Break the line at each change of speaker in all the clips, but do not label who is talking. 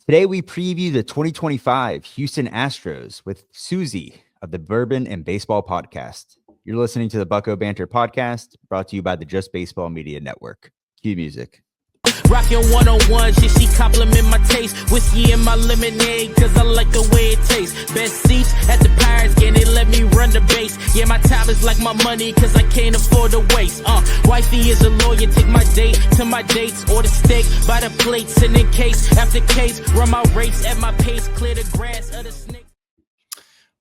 Today we preview the 2025 Houston Astros with Suzy of the Bourbon and Baseball Podcast. You're listening to the Bucko Banter Podcast, brought to you by the Just Baseball Media Network. Cue music.
Rockin' 101, she compliment my taste. Whiskey in my lemonade, cause I like the way it tastes. Best seats at the Pirates game, they let me run the base. Yeah, my time is like my money, cause I can't afford to waste. Wifey is a lawyer, take my date to my dates. Order steak by the plate, sending case after case. Run my race at my pace, clear the grass of the snake.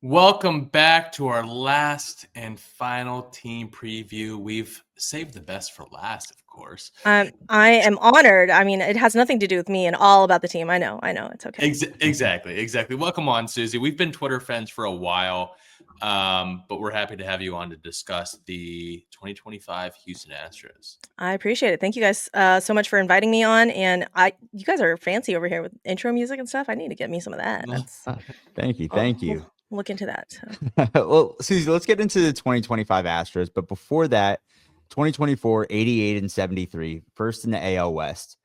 Welcome back to our last and final team preview. We've saved the best for last, of course.
I am honored. I mean, it has nothing to do with me and all about the team. I know. It's okay.
Exactly. Welcome on, Suzy. We've been Twitter friends for a while, but we're happy to have you on to discuss the 2025 Houston Astros.
I appreciate it. Thank you guys so much for inviting me on. And you guys are fancy over here with intro music and stuff. I need to get me some of that.
Thank you.
We'll look into that.
Well, Suzy, let's get into the 2025 Astros. But before that, 2024, 88 and 73, first in the AL West.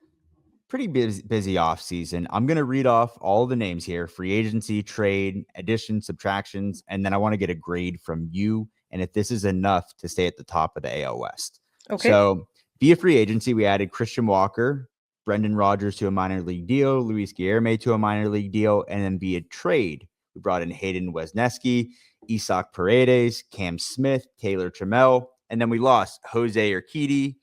Pretty busy off season. I'm going to read off all the names here: free agency, trade, additions, subtractions, and then I want to get a grade from you. And if this is enough to stay at the top of the AL West.
Okay.
So via free agency, we added Christian Walker, Brendan Rodgers to a minor league deal, Luis Guillermo to a minor league deal, and then via trade, we brought in Hayden Wesneski, Isaac Paredes, Cam Smith, Taylor Trammell, and then we lost Jose Urquidy,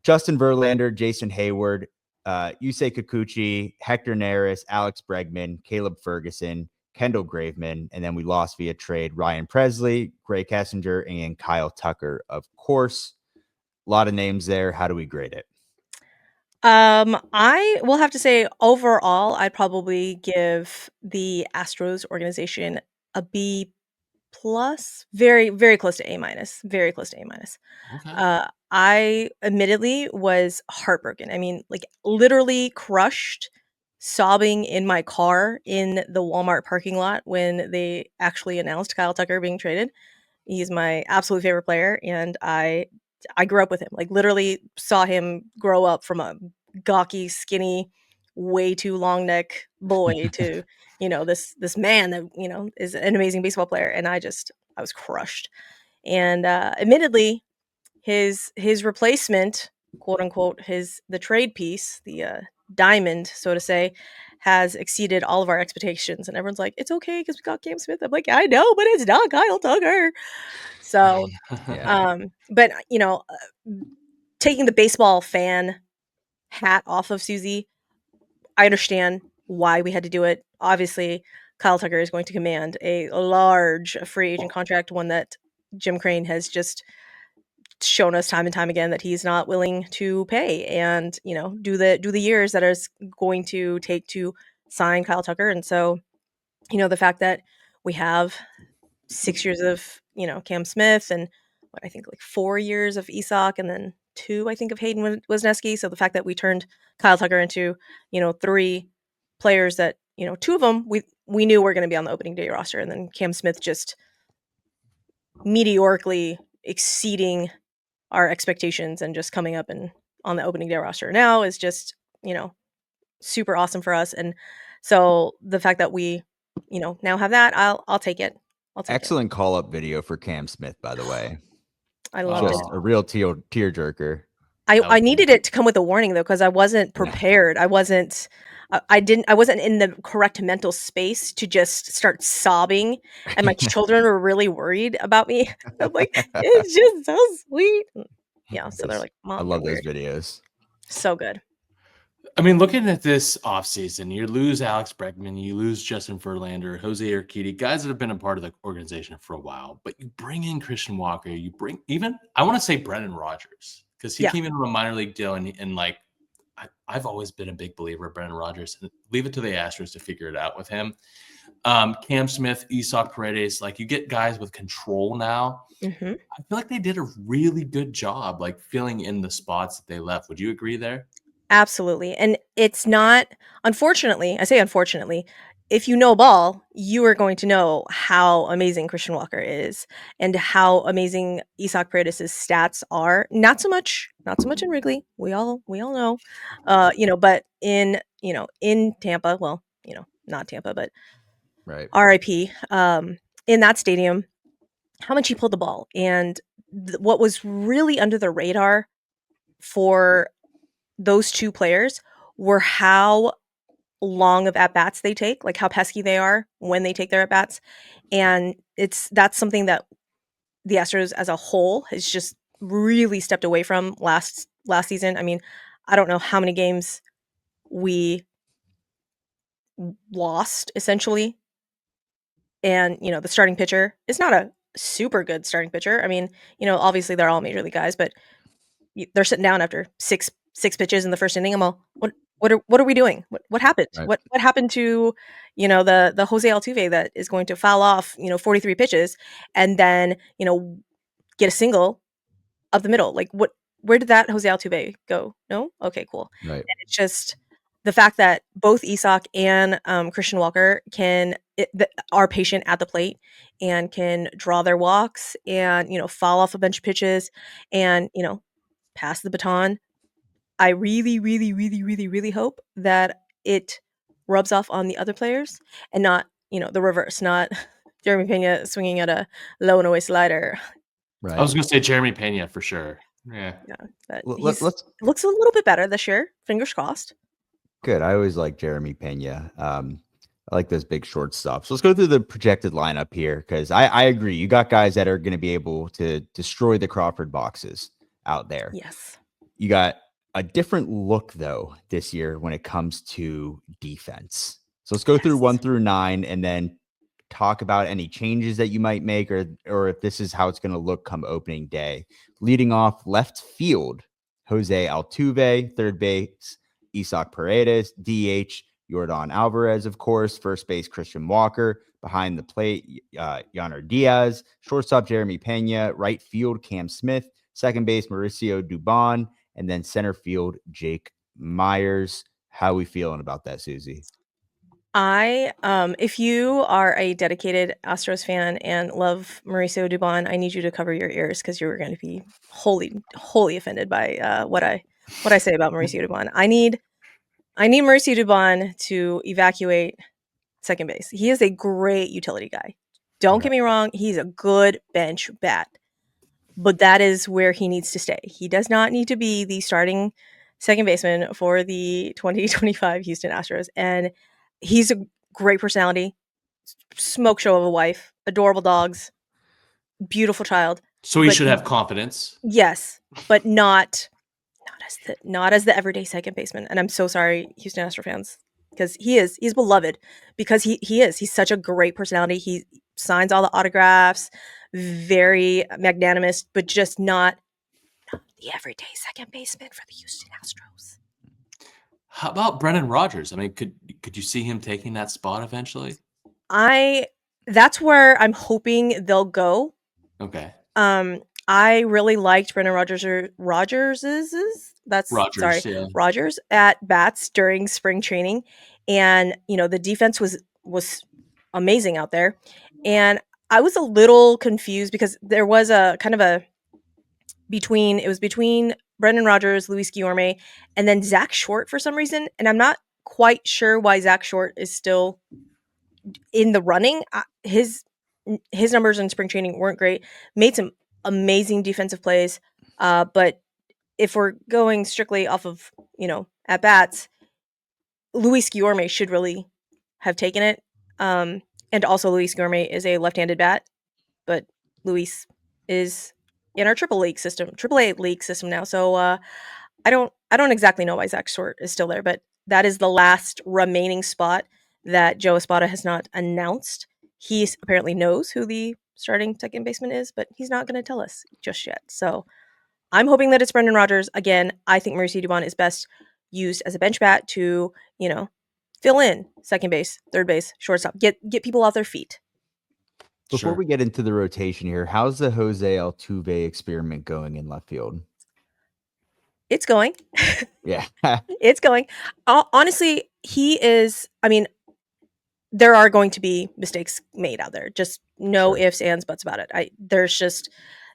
Justin Verlander, Jason Hayward, Yusei Kikuchi, Hector Neris, Alex Bregman, Caleb Ferguson, Kendall Graveman, and then we lost via trade Ryan Presley, Gray Kessinger, and Kyle Tucker. Of course, a lot of names there. How do we grade it?
I will have to say overall, I'd probably give the Astros organization a B plus, very, very close to A minus, very close to A minus.
Okay.
I admittedly was heartbroken. I mean, like literally crushed, sobbing in my car in the Walmart parking lot when they actually announced Kyle Tucker being traded. He's my absolute favorite player, and I grew up with him. Like literally saw him grow up from a gawky, skinny, way too long neck boy to this man that is an amazing baseball player, and I was crushed. And admittedly, his replacement, quote unquote, the trade piece, the diamond, so to say, has exceeded all of our expectations. And everyone's like, it's okay because we got Cam Smith. I'm like, I know, but it's not Kyle Tucker. So, but taking the baseball fan hat off of Suzy, I understand why we had to do it. Obviously, Kyle Tucker is going to command a large free agent contract, one that Jim Crane has just shown us time and time again that he's not willing to pay and do the years that is going to take to sign Kyle Tucker. And so the fact that we have 6 years of Cam Smith and what I think like 4 years of Isaac and then 2 I think of Hayden Wesneski. So the fact that we turned Kyle Tucker into 3 players that 2 of them we knew were going to be on the opening day roster, and then Cam Smith just meteorically exceeding our expectations and just coming up and on the opening day roster now is just super awesome for us. And so the fact that we now have that, I'll take it.
Excellent call-up video for Cam Smith, by the way.
I loved
Just
it.
a real tearjerker.
I needed it to come with a warning though, because I wasn't prepared. I wasn't in the correct mental space to just start sobbing, and my children were really worried about me. I'm like, it's just so sweet. Yeah, so they're like, Mom,
I love those videos.
So good.
I mean, looking at this offseason, you lose Alex Bregman, you lose Justin Verlander, Jose Urquidy, guys that have been a part of the organization for a while, but you bring in Christian Walker, you bring even, I want to say Brendan Rodgers, because he came in from a minor league deal and like, I've always been a big believer of Brendan Rodgers, and leave it to the Astros to figure it out with him. Cam Smith, Isaac Paredes, like you get guys with control now.
Mm-hmm.
I feel like they did a really good job, like filling in the spots that they left. Would you agree there?
Absolutely. And it's not, unfortunately, I say unfortunately, if you know ball, you are going to know how amazing Christian Walker is and how amazing Isaac Paredes' stats are. Not so much in Wrigley. We all know. But in Tampa, well, not Tampa, but
Right.
RIP, in that stadium, how much he pulled the ball. And what was really under the radar for those two players were how long of at bats they take, like how pesky they are when they take their at bats. And that's something that the Astros as a whole has just really stepped away from last season. I mean, I don't know how many games we lost essentially. And, the starting pitcher is not a super good starting pitcher. I mean, obviously they're all major league guys, but they're sitting down after six pitches in the first inning. I'm all, what are we doing? What happened?
Right.
What happened to, the Jose Altuve that is going to foul off, 43 pitches and then, get a single up the middle? Like where did that Jose Altuve go? No? Okay, cool.
Right.
And it's just the fact that both Isak and Christian Walker are patient at the plate and can draw their walks and, foul off a bunch of pitches and, pass the baton. I really, really, really, really, really hope that it rubs off on the other players and not, the reverse, not Jeremy Pena swinging at a low and away slider.
I was going to say Jeremy Pena for sure. Yeah.
Yeah, but
Let's
looks a little bit better this year. Fingers crossed.
good. I always like Jeremy Pena. I like those big shortstops. So let's go through the projected lineup here because I agree. You got guys that are going to be able to destroy the Crawford boxes out there.
Yes.
You got a different look, though, this year when it comes to defense. So let's go through 1 through 9 and then talk about any changes that you might make or if this is how it's going to look come opening day. Leading off left field, Jose Altuve, third base, Isak Paredes, DH, Yordan Alvarez, of course, first base, Christian Walker, behind the plate, Yainer Diaz, shortstop, Jeremy Pena, right field, Cam Smith, second base, Mauricio Dubon, and then center field, Jake Myers. How are we feeling about that, Suzy?
If you are a dedicated Astros fan and love Mauricio Dubon, I need you to cover your ears because you're going to be wholly offended by what I say about Mauricio Dubon. I need Mauricio Dubon to evacuate second base. He is a great utility guy. Don't get me wrong; he's a good bench bat, but that is where he needs to stay. He does not need to be the starting second baseman for the 2025 Houston Astros, and he's a great personality, smoke show of a wife, adorable dogs, beautiful child.
So he should have confidence.
Yes, but not as the everyday second baseman. And I'm so sorry, Houston Astros fans, because he's beloved because he's such a great personality. He signs all the autographs, very magnanimous, but just not the everyday second baseman for the Houston Astros.
How about Brendan Rodgers? I mean, could you see him taking that spot eventually?
That's where I'm hoping they'll go.
Okay.
I really liked Brendan Rodgers at bats during spring training, and the defense was amazing out there, and I was a little confused because there was a kind of between Brendan Rodgers, Luis Guillorme, and then Zach Short for some reason, and I'm not quite sure why Zach Short is still in the running. His numbers in spring training weren't great. Made some amazing defensive plays, but if we're going strictly off of at bats, Luis Guillorme should really have taken it. And also Luis Guillorme is a left-handed bat, but Luis is in our AAA league system now. So I don't exactly know why Zach Short is still there, but that is the last remaining spot that Joe Espada has not announced. He apparently knows who the starting second baseman is, but he's not going to tell us just yet. So I'm hoping that it's Brendan Rodgers. Again, I think Mauricio Dubon is best used as a bench bat to, fill in second base, third base, shortstop, get people off their feet.
Before we get into the rotation here, how's the Jose Altuve experiment going in left field?
It's going.
Yeah.
It's going. Honestly, he is, there are going to be mistakes made out there. Just no ifs, ands, buts about it. There's just,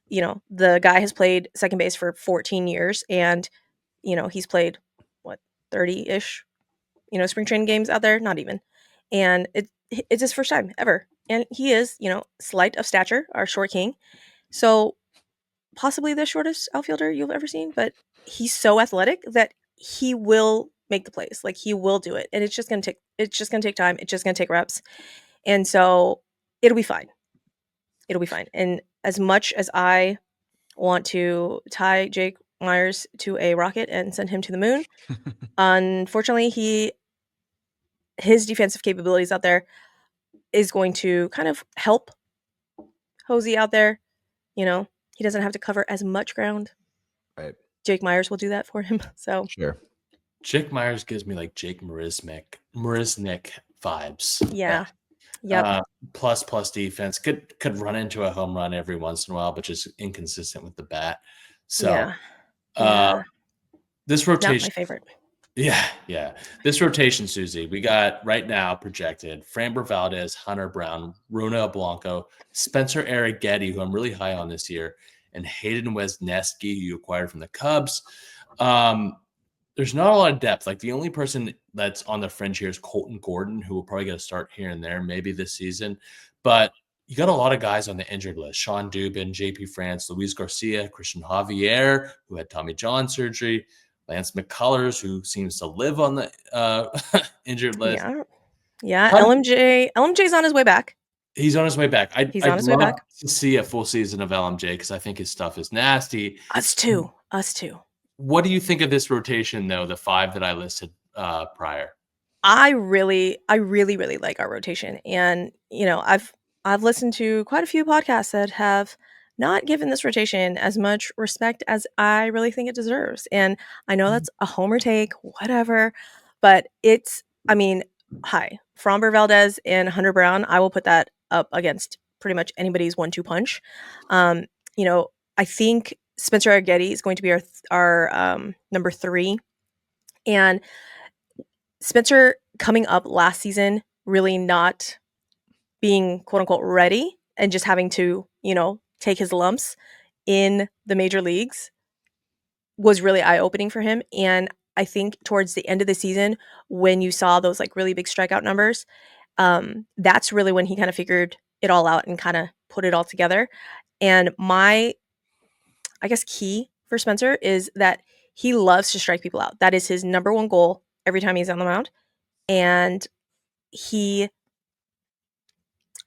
the guy has played second base for 14 years and, he's played 30-ish, spring training games out there, not even. and it's his first time ever, and he is, slight of stature, our short king, so possibly the shortest outfielder you've ever seen, but he's so athletic that he will make the plays. Like, he will do it, and it's just gonna take time. It's just gonna take reps, and so it'll be fine. It'll be fine. And as much as I want to tie Jake Myers to a rocket and send him to the moon, unfortunately, his defensive capabilities out there is going to kind of help Hosey out there. He doesn't have to cover as much ground.
Right.
Jake Myers will do that for him. So
Sure.
Jake Myers gives me like Jake Marisnick vibes.
yeah. Yep.
Plus defense. Could run into a home run every once in a while, but just inconsistent with the bat. So
Yeah.
this
Not my
rotation.
favorite.
Yeah. This rotation, Suzy, we got right now projected Framber Valdez, Hunter Brown, Runa Blanco, Spencer Arrighetti, who I'm really high on this year, and Hayden Wesneski, who you acquired from the Cubs. There's not a lot of depth. Like, the only person that's on the fringe here is Colton Gordon, who will probably get a start here and there, maybe this season. But you got a lot of guys on the injured list: Sean Dubin, JP France, Luis Garcia, Christian Javier, who had Tommy John surgery, Lance McCullers, who seems to live on the injured list.
Yeah. LMJ's on his way back.
He's on his way back. I'd
his way
love
back.
to see a full season of LMJ because I think his stuff is nasty.
Us too.
What do you think of this rotation, though, the 5 that I listed prior?
I really like our rotation. And, I've listened to quite a few podcasts that have not given this rotation as much respect as I really think it deserves. And I know that's a homer take, whatever, but hi, Framber Valdez and Hunter Brown, I will put that up against pretty much anybody's 1-2 punch. I think Spencer Arrighetti is going to be our number 3. And Spencer, coming up last season, really not being quote unquote ready and just having to, take his lumps in the major leagues was really eye-opening for him. And I think towards the end of the season, when you saw those like really big strikeout numbers, that's really when he kind of figured it all out and kind of put it all together. And my, I guess, key for Spencer is that he loves to strike people out. That is his number one goal every time he's on the mound. And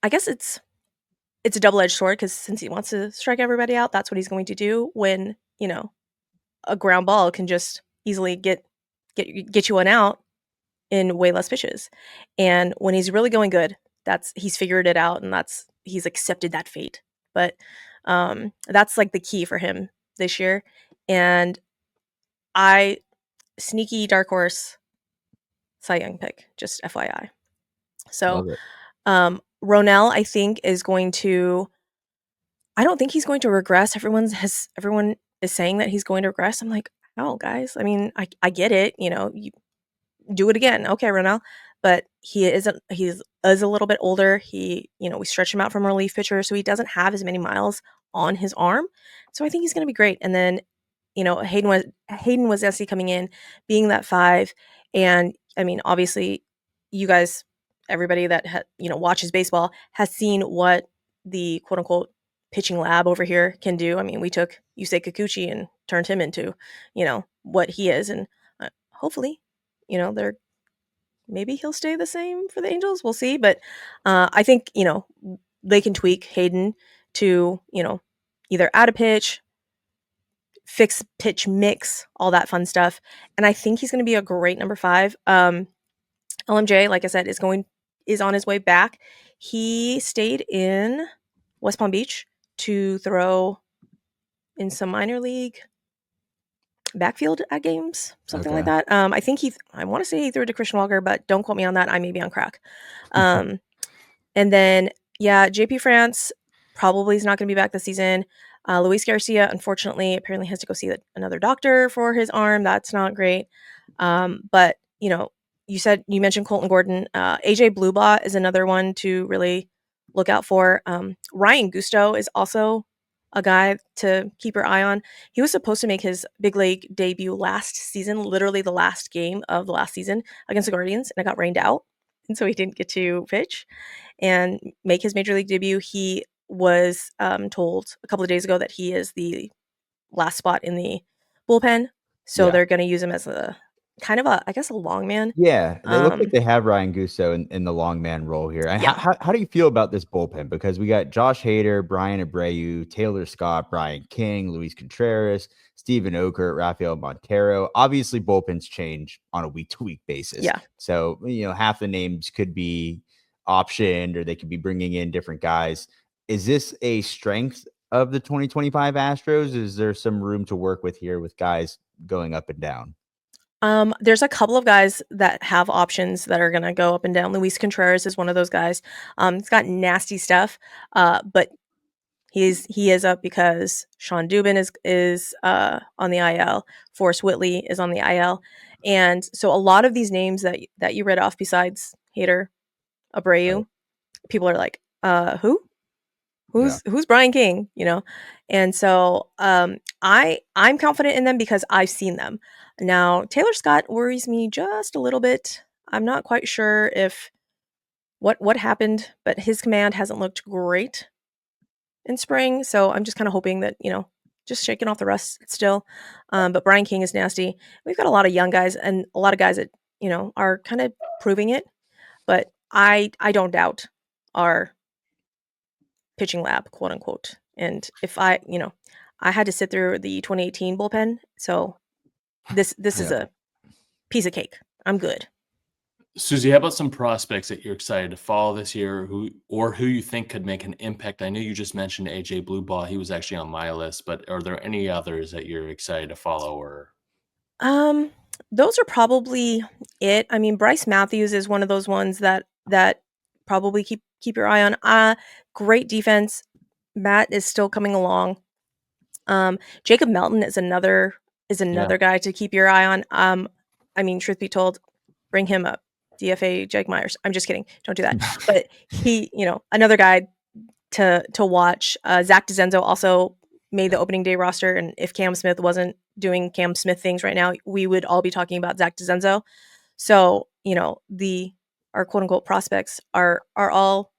I guess it's a double-edged sword, because since he wants to strike everybody out, that's what he's going to do when, a ground ball can just easily get you an out in way less pitches. And when he's really going good, he's figured it out, and he's accepted that fate. But that's like the key for him this year. And sneaky dark horse Cy Young pick, just FYI. So Ronell, I think, is going to. I don't think he's going to regress. Everyone is saying that he's going to regress. I'm like, oh, guys. I mean, I get it. You do it again, okay, Ronell. But he's a little bit older. We stretch him out from a relief pitcher, so he doesn't have as many miles on his arm. So I think he's going to be great. And then, Hayden was actually coming in, being that 5, and I mean, obviously, you guys, everybody that watches baseball has seen what the quote unquote pitching lab over here can do. I mean, we took Yusei Kikuchi and turned him into, what he is, and hopefully, maybe he'll stay the same for the Angels. We'll see, but I think they can tweak Hayden to either add a pitch, fix pitch mix, all that fun stuff, and I think he's going to be a great number 5. LMJ, like I said, is on his way back. He stayed in West Palm Beach to throw in some minor league backfield at games, something like that. I want to say he threw it to Christian Walker, but don't quote me on that. I may be on crack. And then, JP France probably is not going to be back this season. Luis Garcia, unfortunately, apparently has to go see another doctor for his arm. That's not great. But, you mentioned Colton Gordon. AJ Bluebot is another one to really look out for. Ryan Gusto is also a guy to keep your eye on. He was supposed to make his big league debut last season, literally the last game of the last season against the Guardians, and it got rained out. and so he didn't get to pitch and make his major league debut. He was told a couple of days ago that he is the last spot in the bullpen, so
Yeah.
they're going to use him as a kind of I guess, a long man.
Yeah, they look like
Um,
they have Ryan Gusso in the long man role here. And
yeah,
how do you feel about this bullpen? Because we got Josh Hader, Brian Abreu, Taylor Scott, Brian King, Luis Contreras, Steven Okert, Rafael Montero. Obviously, bullpens change on a week-to-week basis.
yeah.
So, half the names could be optioned or they could be bringing in different guys. Is this a strength of the 2025 Astros? Is there some room to work with here with guys going up and down?
There's a couple of guys that have options that are gonna go up and down. Luis Contreras is one of those guys. He's got nasty stuff, but he is up because Sean Dubin is on the IL. Forrest Whitley is on the IL, and so a lot of these names that you read off, besides Hader,
Right.
Abreu, people are like, who?
Yeah.
Who's Brian King? And so I'm confident in them because I've seen them. Now Taylor Scott worries me just a little bit. I'm not quite sure if what happened, but his command hasn't looked great in spring. So I'm just kind of hoping that just shaking off the rust still. But Brian King is nasty. We've got a lot of young guys and a lot of guys that are kind of proving it. But I don't doubt our pitching lab, quote unquote. And if I had to sit through the 2018 bullpen, so this is
Yeah.
a piece of cake. I'm good.
Suzy, how about some prospects that you're excited to follow this year, who you think could make an impact? I know you just mentioned AJ Blueball; he was actually on my list, but are there any others that you're excited to follow? Or
Um, those are probably it. I mean, Bryce Matthews is one of those ones that probably keep your eye on. Great defense. Matt is still coming along. Jacob Melton is another
yeah,
guy to keep your eye on. I mean, truth be told, bring him up. DFA Jake Myers. I'm just kidding. Don't do that. But he, another guy to watch. Zach DeZenzo also made the opening day roster, and if Cam Smith wasn't doing Cam Smith things right now, we would all be talking about Zach DeZenzo. So our quote unquote prospects are all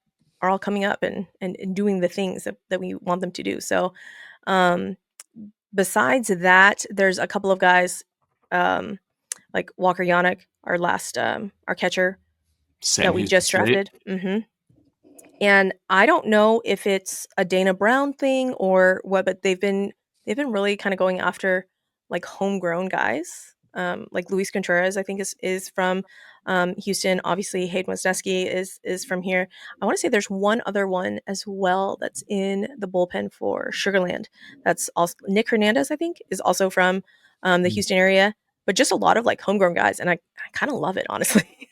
coming up and doing the things that we want them to do. So besides that, there's a couple of guys like Walker Yannick, our last our catcher
Sam
that we
Houston
just
State.
drafted. And I don't know if it's a Dana Brown thing or what, but they've been really kind of going after like homegrown guys. Like Luis Contreras, I think is from Houston. Obviously, Hayden Wesneski is from here. I want to say there's one other one as well that's in the bullpen for Sugarland. That's also Nick Hernandez, I think, is also from the Houston area. But just a lot of like homegrown guys, and I kind of love it, honestly.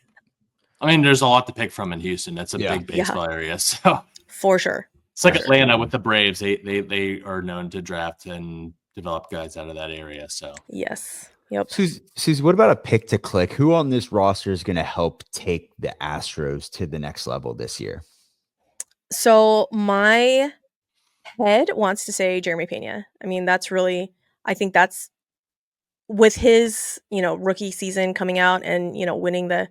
I mean, there's a lot to pick from in Houston. That's a
Yeah.
big baseball area, so
For sure.
it's like
For sure.
Atlanta with the Braves. They are known to draft and develop guys out of that area. So
Yes. Yep.
Suzy, what about a pick to click? Who on this roster is going to help take the Astros to the next level this year?
So my head wants to say Jeremy Pena. I mean, I think that's with his, rookie season coming out and, winning the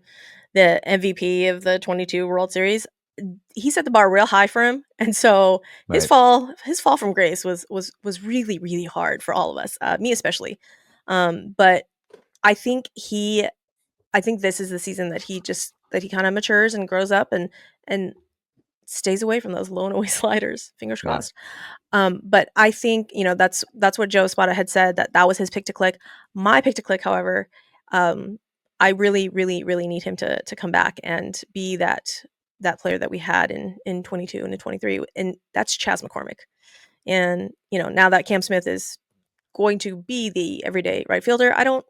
MVP of the 22 World Series. He set the bar real high for him. And so his
Right.
fall from grace was really, really hard for all of us, me especially. But I think this is the season that he kind of matures and grows up and stays away from those low and away sliders. Fingers
Yeah.
crossed. But I think that's what Joe Spada had said, that was his pick to click. My pick to click, however, I really, really, really need him to come back and be that player that we had in 22 and in 23, and that's Chas McCormick. And now that Cam Smith is going to be the everyday right fielder, I don't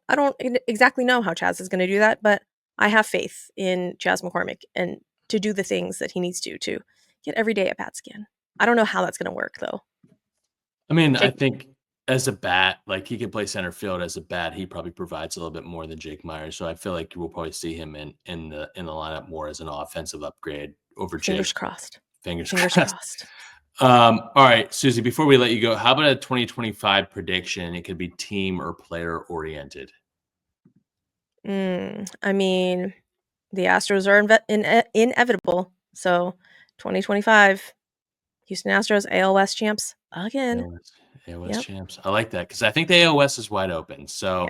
exactly know how Chas is going to do that, but I have faith in Chas McCormick and to do the things that he needs to get everyday at bats again. I don't know how that's going to work though.
I mean, I
Jake,
think as a bat, like he can play center field as a bat. He probably provides a little bit more than Jake Myers. So I feel like we'll probably see him in the lineup more as an offensive upgrade over
fingers
Jake.
crossed.
Fingers
Fingers
crossed.
crossed.
All right, Suzy, before we let you go, how about a 2025 prediction? It could be team or player oriented.
I mean, the Astros are inevitable. So 2025, Houston Astros, AL West champs again.
AOS
Yep.
champs. I like that because I think the AOS is wide open. So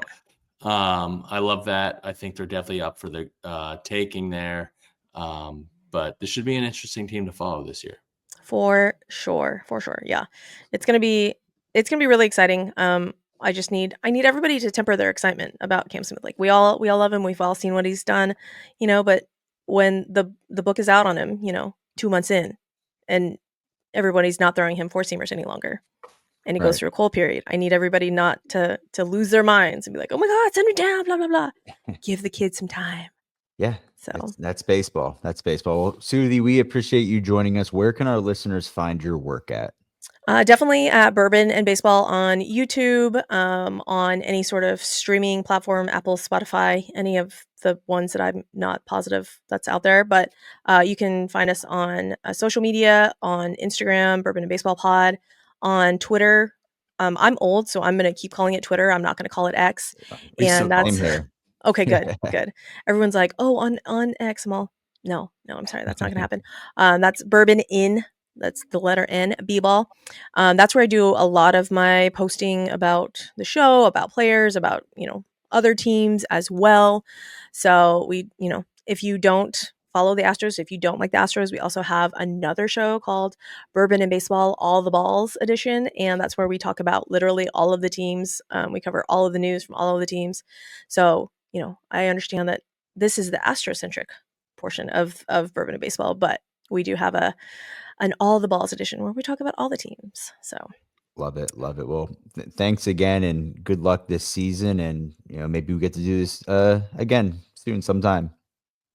I love that. I think they're definitely up for the taking there. But this should be an interesting team to follow this year.
For sure. Yeah. It's gonna be really exciting. I need everybody to temper their excitement about Cam Smith. Like we all love him. We've all seen what he's done, but when the book is out on him, 2 months in, and everybody's not throwing him four seamers any longer, and he goes
Right.
through a cold period. I need everybody not to lose their minds and be like, "Oh my God, send him down!" Blah blah blah. Give the kid some time.
Yeah.
So
That's baseball. That's baseball. Well, Suzy, we appreciate you joining us. Where can our listeners find your work at?
definitely at Bourbon and Baseball on YouTube, on any sort of streaming platform, Apple, Spotify, any of the ones that I'm not positive that's out there. But you can find us on social media, on Instagram, Bourbon and Baseball Pod, on Twitter. I'm old, so I'm going to keep calling it Twitter. I'm not going to call it X. And
Same
that's
here.
okay. Good. Everyone's like, oh, on X. I'm all, no, I'm sorry, that's not going to happen. That's Bourbon in. That's the letter N, B-ball. That's where I do a lot of my posting about the show, about players, about, other teams as well. So if you don't follow the Astros, if you don't like the Astros, we also have another show called Bourbon and Baseball, All the Balls edition. And that's where we talk about literally all of the teams. We cover all of the news from all of the teams. So, I understand that this is the Astro-centric portion of Bourbon and Baseball, but we do have an All the Balls edition where we talk about all the teams. So
Love it. Well, thanks again and good luck this season. And, maybe we get to do this again soon sometime.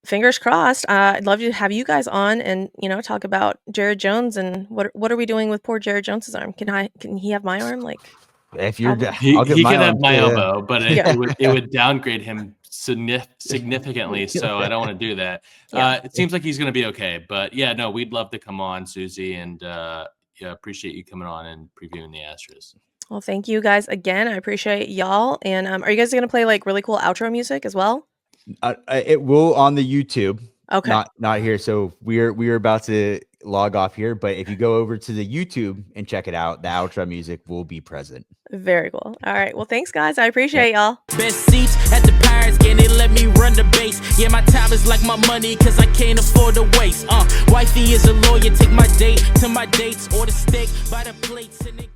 fingers crossed. I'd love to have you guys on and, talk about Jared Jones and what are we doing with poor Jared Jones's arm? Can he have my arm? Like,
If you're,
probably.
I'll get
He
my
could have
arm
my
too, yeah.
elbow, but
Yeah.
it would downgrade him significantly. So I don't want to do that.
Yeah.
It seems like he's going to be okay. But yeah, no, we'd love to come on, Suzy, and appreciate you coming on and previewing the Astros.
Well, thank you guys again. I appreciate y'all. And are you guys going to play like really cool outro music as well?
It will on the YouTube.
Okay.
Not here. So we're about to log off here, but if you go over to the YouTube and check it out, the outro music will be present.
Very cool. All right. Well, thanks guys. I appreciate y'all.
Best seats at the Pirates game, they let me run the base. Yeah, my time is like my money, cause I can't afford to waste. Wifey is a lawyer, take my date to my dates or the steak by the plates and they